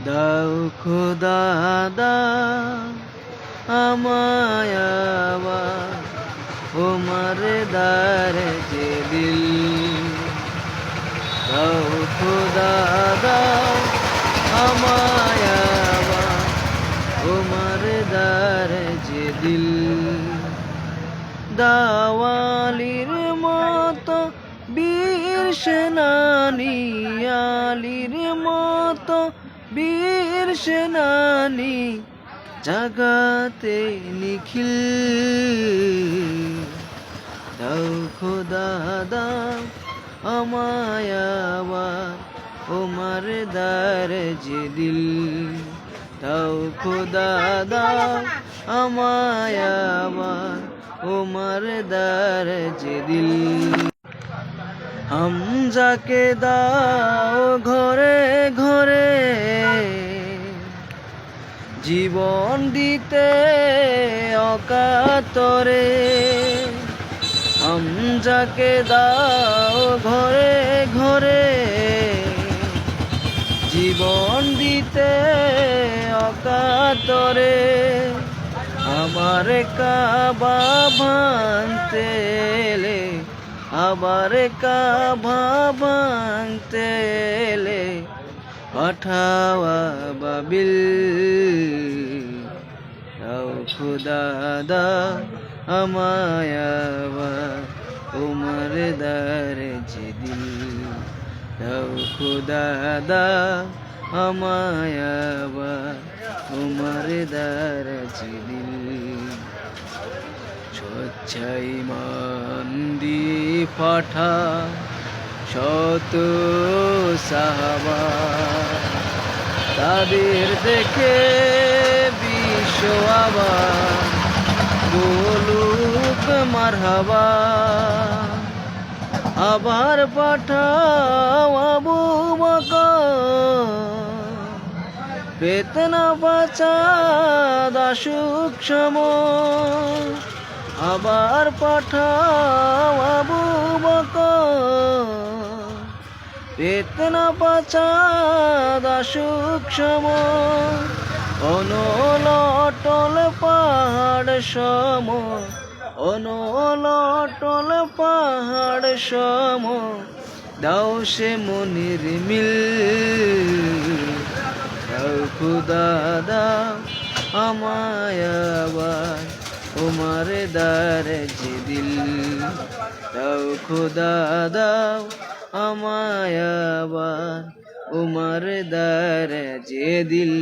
দাও খোদা দাও আমায় আবার তোমার দ্বারে যে দিল। দাও খোদা দাও আমায় আবার তোমার দ্বারে যে দিল। দাওয়ালির মতো বীর সেনানী, আলীর মতো বীর সেনানী, জাগাতে নিখিল। দাও খোদা দাও আমায় আবার তোমার দ্বারে যে দিল। দাও খোদা দাও আমায় আবার তোমার দ্বারে যে দিল। হামজাকে দাও ঘরে ঘরে জীবন দিতে অকাতরে। হামজাকে দাও ঘরে ঘরে জীবন দিতে অকাতরে। আবার কাবা ভাঙতে এলে, আবার কাবা ভাঙতে এলে পাঠাওয়া বাবিল। দাও খোদা দাও আমায় আবার তোমার দ্বারে যে দিল। দাও খোদা দাও আমায় আবার তোমার দ্বারে যে দিল। স্বচ্ছাই মান দিয়ে পাঠা শত সাহাবা, তাদের দেখে বিশ্ব আবার বলুক মারহাবা। আবার পাঠাও আবু বকর, বেতনা বাঁচা দাসুক সময়। আবার পাঠাও আবু বকর, বেতনা বাঁচা দাসুক সময়। অনল অটল পাহাড় সম, অনল অটল পাহাড় সম, দাও সে মনির মিল। দাও খোদা দাও আমায় আবার তোমার দ্বারে যে দিল। দাও খোদা দাও আমায় আবার তোমার দ্বারে যে দিল।